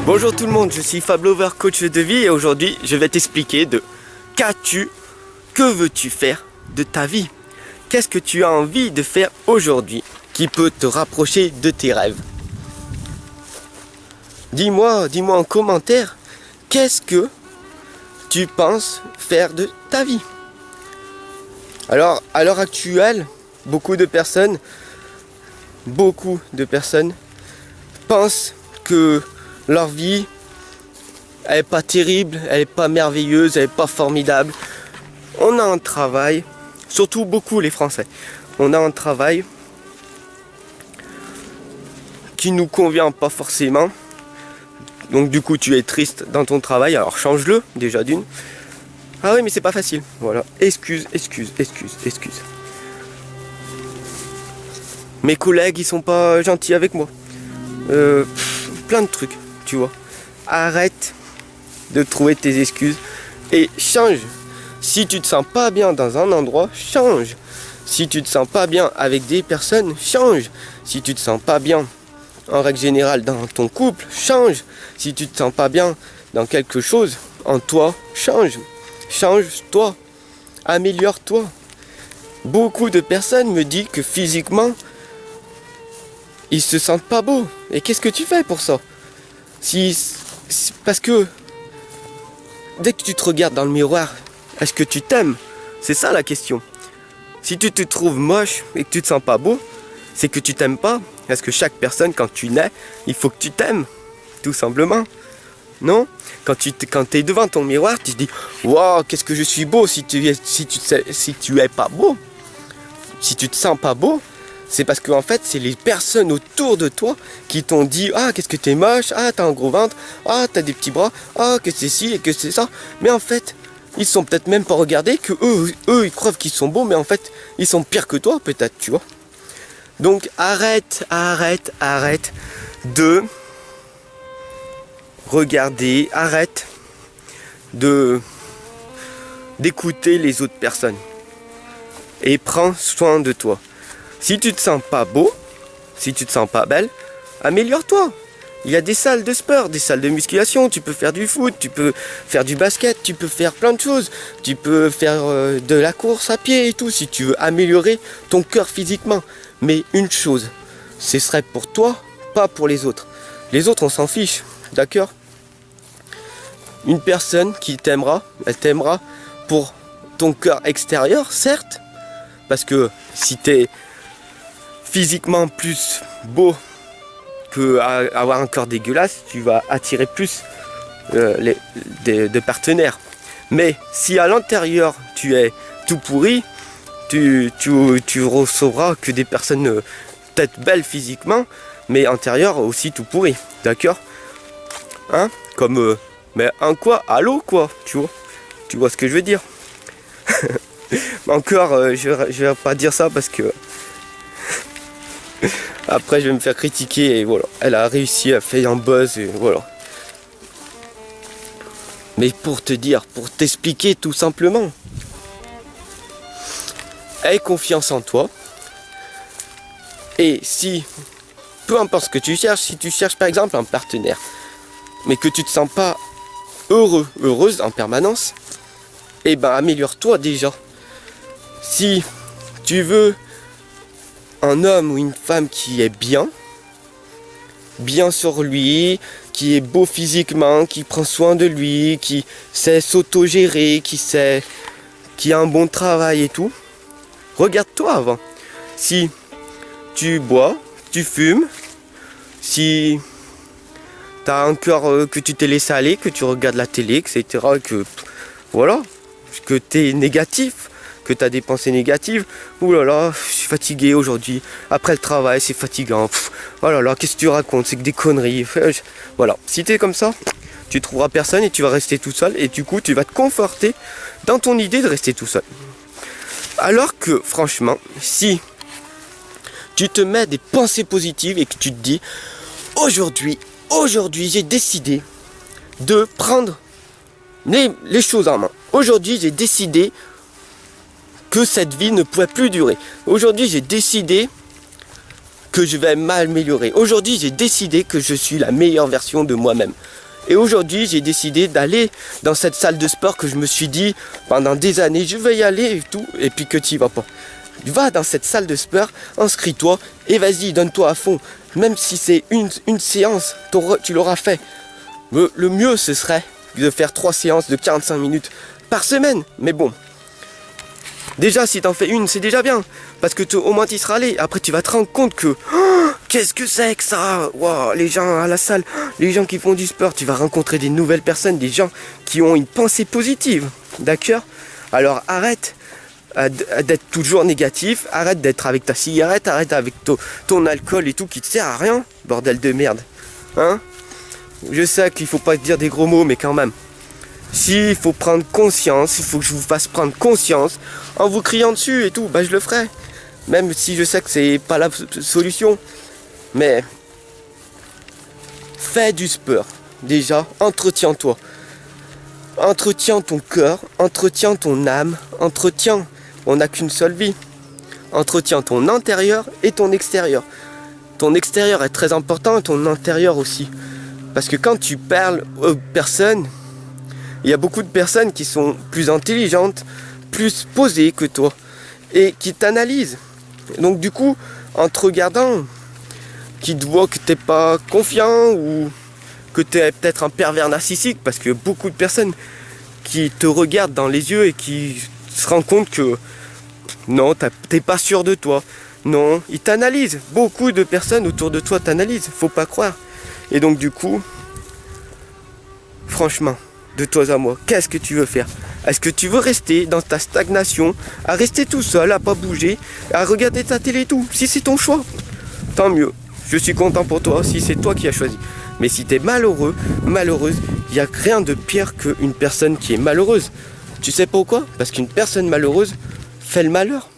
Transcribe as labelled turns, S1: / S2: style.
S1: Bonjour tout le monde, je suis Fab Lover, coach de vie et aujourd'hui je vais t'expliquer que veux-tu faire de ta vie? Qu'est-ce que tu as envie de faire aujourd'hui qui peut te rapprocher de tes rêves? Dis-moi en commentaire, qu'est-ce que tu penses faire de ta vie? Alors, à l'heure actuelle, beaucoup de personnes pensent que leur vie, elle n'est pas terrible, elle n'est pas merveilleuse, elle n'est pas formidable. On a un travail, surtout beaucoup les Français, on a un travail qui nous convient pas forcément. Donc du coup tu es triste dans ton travail, alors change-le déjà d'une. Ah oui mais c'est pas facile, voilà, excuse. Mes collègues ils sont pas gentils avec moi. Plein de trucs, tu vois. Arrête de trouver tes excuses et change. Si tu te sens pas bien dans un endroit, change. Si tu te sens pas bien avec des personnes, change. Si tu te sens pas bien en règle générale dans ton couple, change. Si tu te sens pas bien dans quelque chose en toi, change. Change-toi. Améliore-toi. Beaucoup de personnes me disent que physiquement, ils se sentent pas beaux. Et qu'est-ce que tu fais pour ça? Parce que dès que tu te regardes dans le miroir, est-ce que tu t'aimes? C'est ça la question. Si tu te trouves moche et que tu te sens pas beau, c'est que tu t'aimes pas. Parce que chaque personne, quand tu nais, il faut que tu t'aimes. Tout simplement. Non? Quand tu es devant ton miroir, tu te dis waouh, qu'est-ce que je suis beau. Si tu es pas beau, si tu te sens pas beau, c'est parce que en fait c'est les personnes autour de toi qui t'ont dit ah qu'est-ce que t'es moche, ah t'as un gros ventre, ah t'as des petits bras, ah que c'est ci et que c'est ça. Mais en fait ils sont peut-être même pas regardés que eux ils croient qu'ils sont beaux, mais en fait ils sont pires que toi peut-être, tu vois. Donc arrête de regarder, arrête d'écouter les autres personnes et prends soin de toi. Si tu te sens pas beau, si tu te sens pas belle, améliore-toi. Il y a des salles de sport, des salles de musculation, tu peux faire du foot, tu peux faire du basket, tu peux faire plein de choses. Tu peux faire de la course à pied et tout si tu veux améliorer ton corps physiquement. Mais une chose, ce serait pour toi, pas pour les autres. Les autres, on s'en fiche, d'accord? Une personne qui t'aimera, elle t'aimera pour ton corps extérieur, certes. Parce que si t'es physiquement plus beau que avoir un corps dégueulasse, tu vas attirer plus de partenaires. Mais si à l'intérieur tu es tout pourri, tu recevras que des personnes peut-être belles physiquement, mais intérieur aussi tout pourri, d'accord? Hein? Comme mais un quoi? Allô quoi? Tu vois ce que je veux dire? Encore, je vais pas dire ça parce que après je vais me faire critiquer et voilà. Elle a réussi à faire un buzz et voilà. Mais pour te dire, pour t'expliquer tout simplement, aie confiance en toi. Et si, peu importe ce que tu cherches, si tu cherches par exemple un partenaire, mais que tu te sens pas heureuse en permanence, eh ben améliore-toi déjà. Si tu veux un homme ou une femme qui est bien sur lui, qui est beau physiquement, qui prend soin de lui, qui sait s'autogérer, qui a un bon travail et tout, regarde-toi avant. Si tu bois, tu fumes, si tu as un cœur que tu t'es laissé aller, que tu regardes la télé, etc., que voilà, que tu es négatif, que tu as des pensées négatives, ouh là là, je suis fatigué aujourd'hui, après le travail c'est fatigant, oh là là, qu'est-ce que tu racontes, c'est que des conneries, voilà, si tu es comme ça, tu trouveras personne et tu vas rester tout seul, et du coup tu vas te conforter dans ton idée de rester tout seul. Alors que franchement, si tu te mets des pensées positives et que tu te dis, aujourd'hui j'ai décidé de prendre les choses en main, aujourd'hui j'ai décidé que cette vie ne pouvait plus durer. Aujourd'hui, j'ai décidé que je vais m'améliorer. Aujourd'hui, j'ai décidé que je suis la meilleure version de moi-même. Et aujourd'hui, j'ai décidé d'aller dans cette salle de sport que je me suis dit pendant des années, je vais y aller et tout, et puis que tu y vas pas. Va dans cette salle de sport, inscris-toi et vas-y, donne-toi à fond. Même si c'est une séance, tu l'auras fait. Le mieux, ce serait de faire 3 séances de 45 minutes par semaine. Mais bon, déjà, si t'en fais une, c'est déjà bien. Parce que au moins, tu y seras allé. Après, tu vas te rendre compte que... qu'est-ce que c'est que ça? Wow, les gens à la salle, les gens qui font du sport, tu vas rencontrer des nouvelles personnes, des gens qui ont une pensée positive. D'accord? Alors, arrête d'être toujours négatif. Arrête d'être avec ta cigarette. Arrête avec ton alcool et tout qui te sert à rien. Bordel de merde. Hein? Je sais qu'il faut pas dire des gros mots, mais quand même. Si il faut prendre conscience, il faut que je vous fasse prendre conscience en vous criant dessus et tout, bah je le ferai. Même si je sais que c'est pas la solution. Mais fais du sport. Déjà, entretiens-toi. Entretiens ton cœur, entretiens ton âme, entretiens. On n'a qu'une seule vie. Entretiens ton intérieur et ton extérieur. Ton extérieur est très important et ton intérieur aussi. Parce que quand tu parles aux personnes, il y a beaucoup de personnes qui sont plus intelligentes, plus posées que toi et qui t'analysent. Donc du coup, en te regardant, qui te voient que t'es pas confiant ou que tu es peut-être un pervers narcissique, parce que beaucoup de personnes qui te regardent dans les yeux et qui se rendent compte que non, t'es pas sûr de toi. Non, ils t'analysent. Beaucoup de personnes autour de toi t'analysent, faut pas croire. Et donc du coup, franchement, de toi à moi, qu'est-ce que tu veux faire? Est-ce que tu veux rester dans ta stagnation, à rester tout seul, à pas bouger, à regarder ta télé et tout? Si c'est ton choix, tant mieux. Je suis content pour toi si c'est toi qui as choisi. Mais si tu es malheureux, malheureuse, il n'y a rien de pire qu'une personne qui est malheureuse. Tu sais pourquoi? Parce qu'une personne malheureuse fait le malheur.